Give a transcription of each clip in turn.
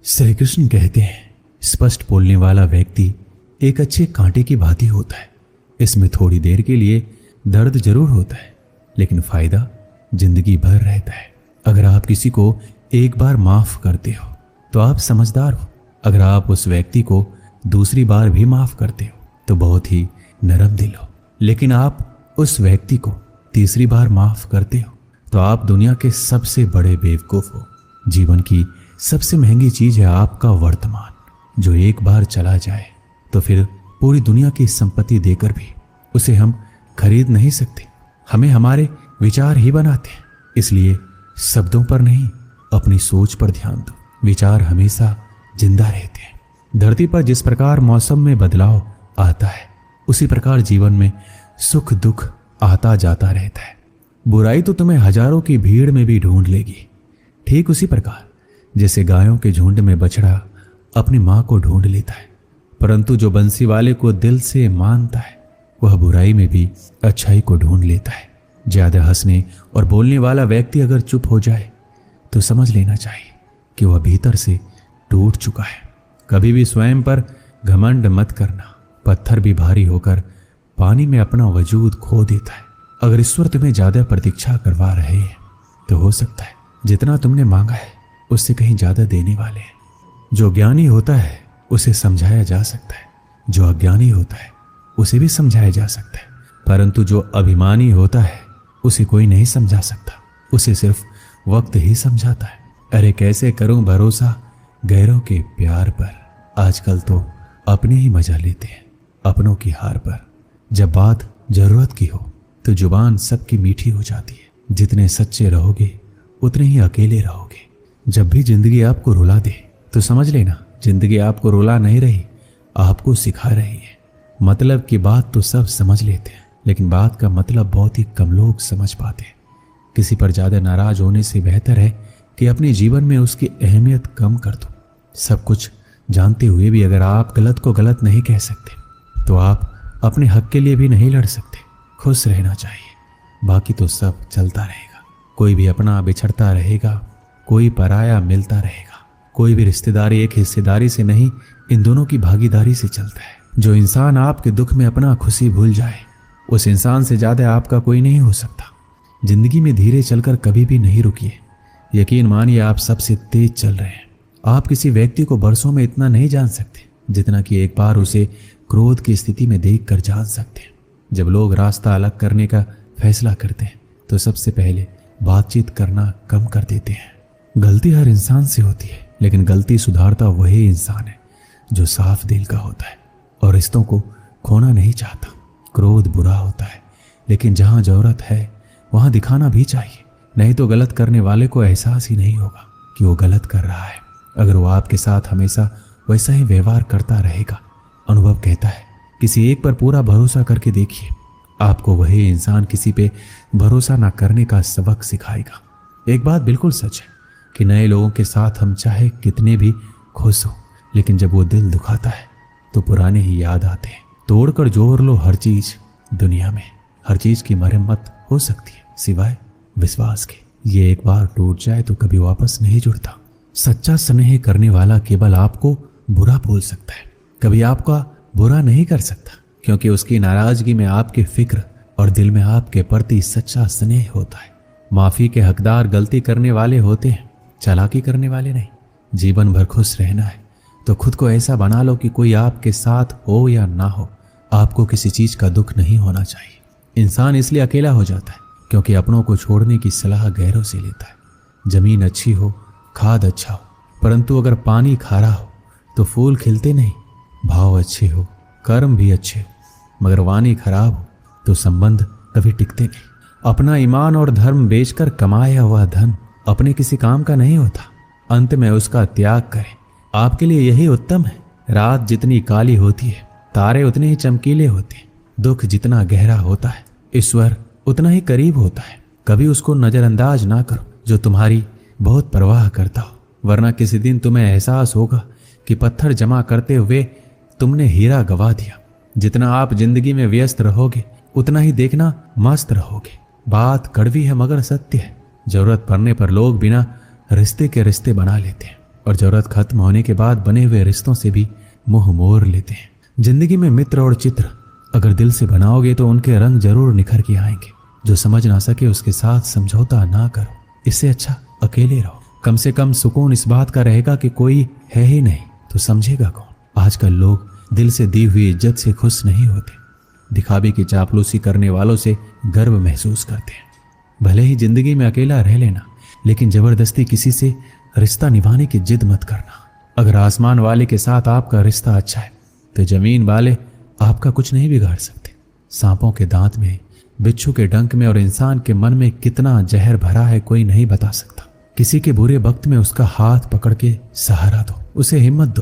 श्री कृष्ण कहते हैं, स्पष्ट बोलने वाला व्यक्ति एक अच्छे कांटे की भांति होता है। इसमें थोड़ी देर के लिए दर्द जरूर होता है, लेकिन फायदा जिंदगी भर रहता है। अगर आप किसी को एक बार माफ करते हो तो आप समझदार हो। अगर आप उस व्यक्ति को दूसरी बार भी माफ करते हो तो बहुत ही नरम दिल हो। लेकिन आप उस व्यक्ति को तीसरी बार माफ करते हो तो आप दुनिया के सबसे बड़े बेवकूफ हो। जीवन की सबसे महंगी चीज है आपका वर्तमान, जो एक बार चला जाए तो फिर पूरी दुनिया की संपत्ति देकर भी उसे हम खरीद नहीं सकते। हमें हमारे विचार ही बनाते हैं, इसलिए शब्दों पर नहीं अपनी सोच पर ध्यान दो। विचार हमेशा जिंदा रहते हैं। धरती पर जिस प्रकार मौसम में बदलाव आता है, उसी प्रकार जीवन में सुख दुख आता जाता रहता है। बुराई तो तुम्हें हजारों की भीड़ में भी ढूंढ लेगी, ठीक उसी प्रकार जैसे गायों के झुंड में बछड़ा अपनी मां को ढूंढ लेता है। परंतु जो बंसी वाले को दिल से मानता है, वह बुराई में भी अच्छाई को ढूंढ लेता है। ज्यादा हंसने और बोलने वाला व्यक्ति अगर चुप हो जाए तो समझ लेना चाहिए कि वह भीतर से टूट चुका है। कभी भी स्वयं पर घमंड मत करना। पत्थर भी भारी होकर पानी में अपना वजूद खो देता है। अगर ईश्वर तुम्हें ज्यादा प्रतीक्षा करवा रहे हैं तो हो सकता है जितना तुमने मांगा है उससे कहीं ज्यादा देने वाले हैं। जो ज्ञानी होता है उसे समझाया जा सकता है, जो अज्ञानी होता है उसे भी समझाया जा सकता है, परंतु जो अभिमानी होता है उसे कोई नहीं समझा सकता, उसे सिर्फ वक्त ही समझाता है। अरे कैसे करूं भरोसा गैरों के प्यार पर, आजकल तो अपने ही मजा लेते हैं अपनों की हार पर। जब बात जरूरत की हो तो जुबान सबकी मीठी हो जाती है। जितने सच्चे रहोगे उतने ही अकेले रहोगे। जब भी जिंदगी आपको रुला दे तो समझ लेना जिंदगी आपको रुला नहीं रही, आपको सिखा रही है। मतलब की बात तो सब समझ लेते हैं, लेकिन बात का मतलब बहुत ही कम लोग समझ पाते हैं। किसी पर ज्यादा नाराज होने से बेहतर है कि अपने जीवन में उसकी अहमियत कम कर दो। सब कुछ जानते हुए भी अगर आप गलत को गलत नहीं कह सकते तो आप अपने हक के लिए भी नहीं लड़ सकते। खुश रहना चाहिए, बाकी तो सब चलता रहेगा। कोई भी अपना बिछड़ता रहेगा, कोई पराया मिलता रहेगा। कोई भी रिश्तेदारी एक हिस्सेदारी से नहीं, इन दोनों की भागीदारी से चलता है। जो इंसान आपके दुख में अपना खुशी भूल जाए, उस इंसान से ज्यादा आपका कोई नहीं हो सकता। जिंदगी में धीरे चलकर कभी भी नहीं रुकिए। यकीन मानिए आप सबसे तेज चल रहे हैं। आप किसी व्यक्ति को बरसों में इतना नहीं जान सकते जितना कि एक बार उसे क्रोध की स्थिति में देखकर जान सकते हैं। जब लोग रास्ता अलग करने का फैसला करते हैं तो सबसे पहले बातचीत करना कम कर देते हैं। गलती हर इंसान से होती है, लेकिन गलती सुधारता वही इंसान है जो साफ दिल का होता है और रिश्तों को खोना नहीं चाहता। क्रोध बुरा होता है, लेकिन जहां जरूरत है वहां दिखाना भी चाहिए, नहीं तो गलत करने वाले को एहसास ही नहीं होगा कि वो गलत कर रहा है। अगर वो आपके साथ हमेशा वैसा ही व्यवहार करता रहेगा, अनुभव कहता है किसी एक पर पूरा भरोसा करके देखिए, आपको वही इंसान किसी पे भरोसा ना करने का सबक सिखाएगा। एक बात बिल्कुल सच है कि नए लोगों के साथ हम चाहे कितने भी खुश हो, लेकिन जब वो दिल दुखाता है तो पुराने ही याद आते हैं। तोड़कर जोड़ लो हर चीज, दुनिया में हर चीज की मरम्मत हो सकती है सिवाय विश्वास के। ये एक बार टूट जाए तो कभी वापस नहीं जुड़ता। सच्चा स्नेह करने वाला केवल आपको बुरा बोल सकता है, कभी आपका बुरा नहीं कर सकता, क्योंकि उसकी नाराजगी में आपकी फिक्र और दिल में आपके प्रति सच्चा स्नेह होता है। माफी के हकदार गलती करने वाले होते हैं, चालाकी करने वाले नहीं। जीवन भर खुश रहना है तो खुद को ऐसा बना लो कि कोई आपके साथ हो या ना हो, आपको किसी चीज का दुख नहीं होना चाहिए। इंसान इसलिए अकेला हो जाता है क्योंकि अपनों को छोड़ने की सलाह गैरों से लेता है। जमीन अच्छी हो, खाद अच्छा हो, परंतु अगर पानी खारा हो तो फूल खिलते नहीं। भाव अच्छे हो, कर्म भी अच्छे हो, मगर वाणी खराब हो तो संबंध कभी टिकते नहीं। अपना ईमान और धर्म बेचकर कमाया हुआ धन अपने किसी काम का नहीं होता, अंत में उसका त्याग करें। आपके लिए यही उत्तम है। रात जितनी काली होती है, तारे उतने ही चमकीले होते हैं। दुख जितना गहरा होता है, ईश्वर उतना ही करीब होता है। कभी उसको नजरअंदाज ना करो जो तुम्हारी बहुत परवाह करता हो, वरना किसी दिन तुम्हें एहसास होगा कि पत्थर जमा करते हुए तुमने हीरा गवा दिया। जितना आप जिंदगी में व्यस्त रहोगे उतना ही देखना मस्त रहोगे। बात कड़वी है मगर सत्य है। जरूरत पड़ने पर लोग बिना रिश्ते के रिश्ते बना लेते हैं और जरूरत खत्म होने के बाद बने हुए रिश्तों से भी मुंह मोड़ लेते हैं। जिंदगी में मित्र और चित्र अगर दिल से बनाओगे तो उनके रंग जरूर निखर के आएंगे। जो समझ ना सके उसके साथ समझौता ना करो, इससे अच्छा अकेले रहो। कम से कम सुकून इस बात का रहेगा कि कोई है ही नहीं तो समझेगा कौन। आजकल लोग दिल से दी हुई इज्जत से खुश नहीं होते, दिखावे की चापलूसी करने वालों से गर्व महसूस करते हैं। भले ही जिंदगी में अकेला रह लेना, लेकिन जबरदस्ती किसी से रिश्ता निभाने की जिद मत करना। अगर आसमान वाले के साथ आपका रिश्ता अच्छा है तो जमीन वाले आपका कुछ नहीं बिगाड़ सकते। सांपों के दांत में, बिच्छू के डंक में और इंसान के मन में कितना जहर भरा है कोई नहीं बता सकता। किसी के बुरे वक्त में उसका हाथ पकड़ के सहारा दो, उसे हिम्मत दो,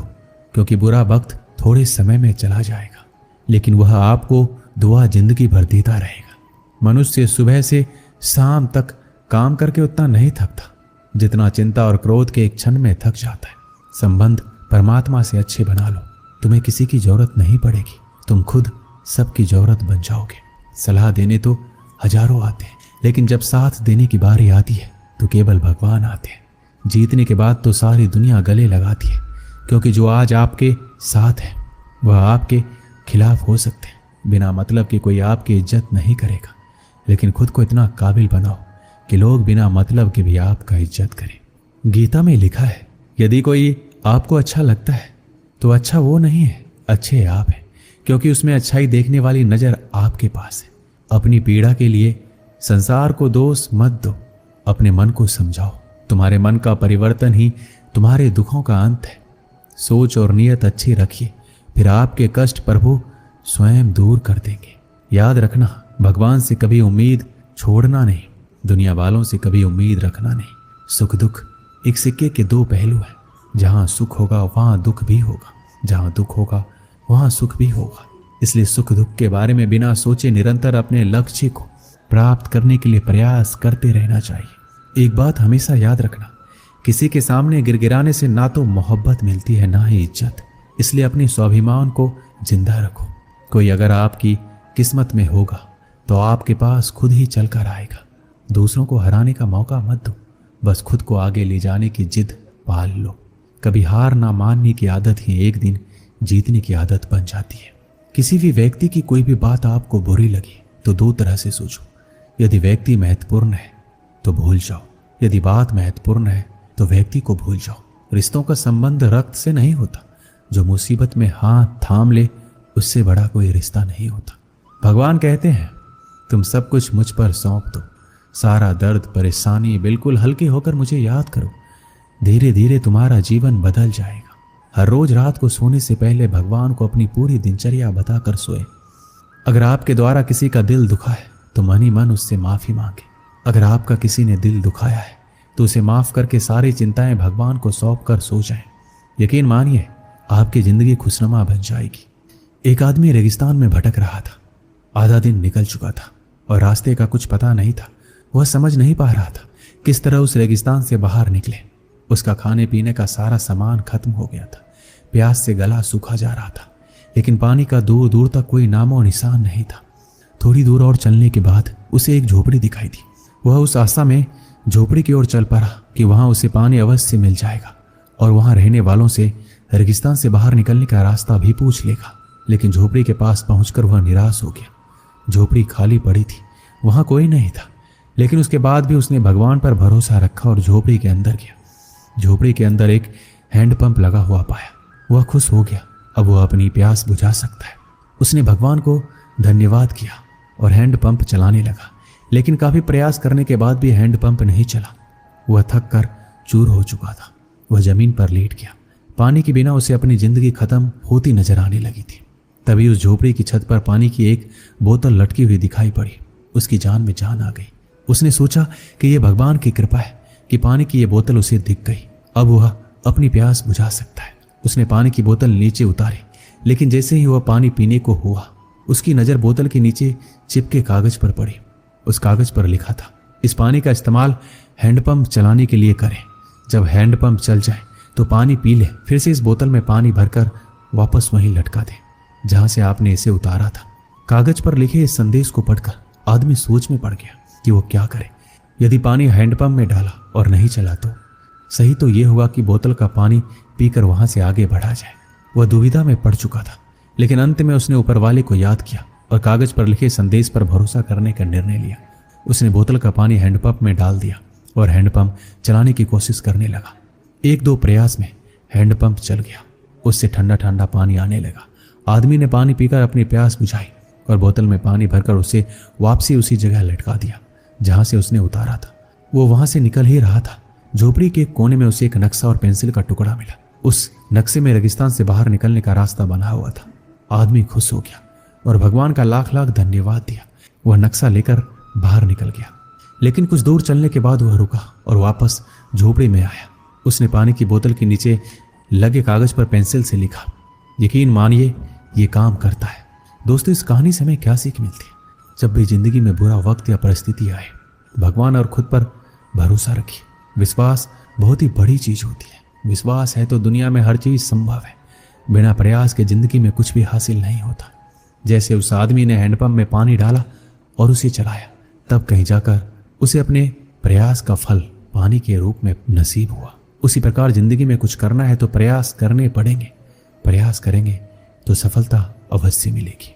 क्योंकि बुरा वक्त थोड़े समय में चला जाएगा, लेकिन वह आपको दुआ जिंदगी भर देता रहेगा। मनुष्य सुबह से शाम तक काम करके उतना नहीं थकता जितना चिंता और क्रोध के एक क्षण में थक जाता है। संबंध परमात्मा से अच्छे बना लो, तुम्हें किसी की जरूरत नहीं पड़ेगी, तुम खुद सबकी जरूरत बन जाओगे। सलाह देने तो हजारों आते हैं, लेकिन जब साथ देने की बारी आती है तो केवल भगवान आते हैं। जीतने के बाद तो सारी दुनिया गले लगाती है, क्योंकि जो आज आपके साथ है वह आपके खिलाफ हो सकते हैं। बिना मतलब कि कोई आपकी इज्जत नहीं करेगा, लेकिन खुद को इतना काबिल बनाओ कि लोग बिना मतलब के भी आपका इज्जत करें। गीता में लिखा है, यदि कोई आपको अच्छा लगता है तो अच्छा वो नहीं है, अच्छे आप हैं, क्योंकि उसमें अच्छाई देखने वाली नजर आपके पास है। अपनी पीड़ा के लिए संसार को दोष मत दो, अपने मन को समझाओ। तुम्हारे मन का परिवर्तन ही तुम्हारे दुखों का अंत है। सोच और नियत अच्छी रखिए, फिर आपके कष्ट प्रभु स्वयं दूर कर देंगे। याद रखना, भगवान से कभी उम्मीद छोड़ना नहीं, दुनिया वालों से कभी उम्मीद रखना नहीं। सुख दुख एक सिक्के के दो पहलू हैं। जहां सुख होगा वहां दुख भी होगा, जहां दुख होगा वहां सुख भी होगा। इसलिए सुख दुख के बारे में बिना सोचे निरंतर अपने लक्ष्य को प्राप्त करने के लिए प्रयास करते रहना चाहिए। एक बात हमेशा याद रखना, किसी के सामने गिड़गिड़ाने से ना तो मोहब्बत मिलती है ना ही इज्जत। इसलिए अपने स्वाभिमान को जिंदा रखो। कोई अगर आपकी किस्मत में होगा तो आपके पास खुद ही चल कर आएगा। दूसरों को हराने का मौका मत दो, बस खुद को आगे ले जाने की जिद पाल लो। कभी हार ना मानने की आदत ही एक दिन जीतने की आदत बन जाती है। किसी भी व्यक्ति की कोई भी बात आपको बुरी लगी तो दो तरह से सोचो। यदि व्यक्ति महत्वपूर्ण है तो भूल जाओ, यदि बात महत्वपूर्ण है तो व्यक्ति को भूल जाओ। रिश्तों का संबंध रक्त से नहीं होता, जो मुसीबत में हाथ थाम ले उससे बड़ा कोई रिश्ता नहीं होता। भगवान कहते हैं, तुम सब कुछ मुझ पर सौंप दो, सारा दर्द परेशानी बिल्कुल हल्के होकर मुझे याद करो, धीरे धीरे तुम्हारा जीवन बदल जाएगा। हर रोज रात को सोने से पहले भगवान को अपनी पूरी दिनचर्या बताकर सोए। अगर आपके द्वारा किसी का दिल दुखा है तो मन ही मन उससे माफी मांगे। अगर आपका किसी ने दिल दुखाया है तो उसे माफ करके सारी चिंताएं भगवान को सौंप कर सो जाएं। यकीन मानिए, आपकी जिंदगी खुशनुमा बन जाएगी। एक आदमी रेगिस्तान में भटक रहा था। आधा दिन निकल चुका था और रास्ते का कुछ पता नहीं था। वह समझ नहीं पा रहा था किस तरह उस रेगिस्तान से बाहर निकले। उसका खाने पीने का सारा सामान खत्म हो गया था। प्यास से गला सूखा जा रहा था, लेकिन पानी का दूर दूर तक कोई नामो निशान नहीं था। थोड़ी दूर और चलने के बाद उसे एक झोपड़ी दिखाई दी। वह उस आशा में झोपड़ी की ओर चल पड़ा कि वहां उसे पानी अवश्य मिल जाएगा और वहां रहने वालों से रेगिस्तान से बाहर निकलने का रास्ता भी पूछ लेगा। लेकिन झोपड़ी के पास पहुंचकर वह निराश हो गया। झोपड़ी खाली पड़ी थी, वहां कोई नहीं था। लेकिन उसके बाद भी उसने भगवान पर भरोसा रखा और झोपड़ी के अंदर गया। झोपड़ी के अंदर एक हैंडपंप लगा हुआ पाया। वह खुश हो गया, अब वह अपनी प्यास बुझा सकता है। उसने भगवान को धन्यवाद किया और हैंडपंप चलाने लगा। लेकिन काफी प्रयास करने के बाद भी हैंडपंप नहीं चला। वह थक कर चूर हो चुका था। वह जमीन पर लेट गया। पानी के बिना उसे अपनी जिंदगी खत्म होती नजर आने लगी थी। तभी उस झोपड़ी की छत पर पानी की एक बोतल लटकी हुई दिखाई पड़ी। उसकी जान में जान आ गई। उसने सोचा कि यह भगवान की कृपा है कि पानी की यह बोतल उसे दिख गई। अब वह अपनी प्यास बुझा सकता है। उसने पानी की बोतल नीचे उतारी, लेकिन जैसे ही वह पानी पीने को हुआ, उसकी नजर बोतल के नीचे चिपके कागज पर पड़ी। उस कागज पर लिखा था, इस पानी का इस्तेमाल हैंडपंप चलाने के लिए करें। जब हैंडपंप चल जाए तो पानी पी ले, फिर से इस बोतल में पानी भरकर वापस वहीं लटका दे जहां से आपने इसे उतारा था। कागज पर लिखे इस संदेश को पढ़कर आदमी सोच में पड़ गया कि वो क्या करे। यदि पानी हैंडपंप में डाला और नहीं चला तो सही तो ये हुआ कि बोतल का पानी पीकर वहां से आगे बढ़ा जाए। वह दुविधा में पड़ चुका था, लेकिन अंत में उसने ऊपर वाले को याद किया और कागज पर लिखे संदेश पर भरोसा करने का निर्णय लिया। उसने बोतल का पानी हैंडपंप में डाल दिया और हैंडपंप चलाने की कोशिश करने लगा। 1-2 प्रयास में हैंडपंप चल गया। उससे ठंडा ठंडा पानी आने लगा। आदमी ने पानी पीकर अपनी प्यास बुझाई और बोतल में पानी भरकर उसे वापसी उसी जगह लटका दिया जहां से उसने उतारा था। वो वहां से निकल ही रहा था। झोपड़ी के कोने में उसे एक नक्शा और पेंसिल का टुकड़ा मिला। उस नक्शे में रेगिस्तान से बाहर निकलने का रास्ता बना हुआ था। आदमी खुश हो गया और भगवान का लाख लाख धन्यवाद दिया। वह नक्शा लेकर बाहर निकल गया, लेकिन कुछ दूर चलने के बाद वह रुका और वापस झोपड़ी में आया। उसने पानी की बोतल के नीचे लगे कागज पर पेंसिल से लिखा। यकीन मानिए ये काम करता है। दोस्तों, इस कहानी से हमें क्या सीख मिलती है? जब भी जिंदगी में बुरा वक्त या परिस्थिति आए, भगवान और खुद पर भरोसा रखिए। विश्वास बहुत ही बड़ी चीज होती है। विश्वास है तो दुनिया में हर चीज संभव है। बिना प्रयास के जिंदगी में कुछ भी हासिल नहीं होता। जैसे उस आदमी ने हैंडपंप में पानी डाला और उसे चलाया, तब कहीं जाकर उसे अपने प्रयास का फल पानी के रूप में नसीब हुआ। उसी प्रकार जिंदगी में कुछ करना है तो प्रयास करने पड़ेंगे। प्रयास करेंगे तो सफलता अवश्य मिलेगी।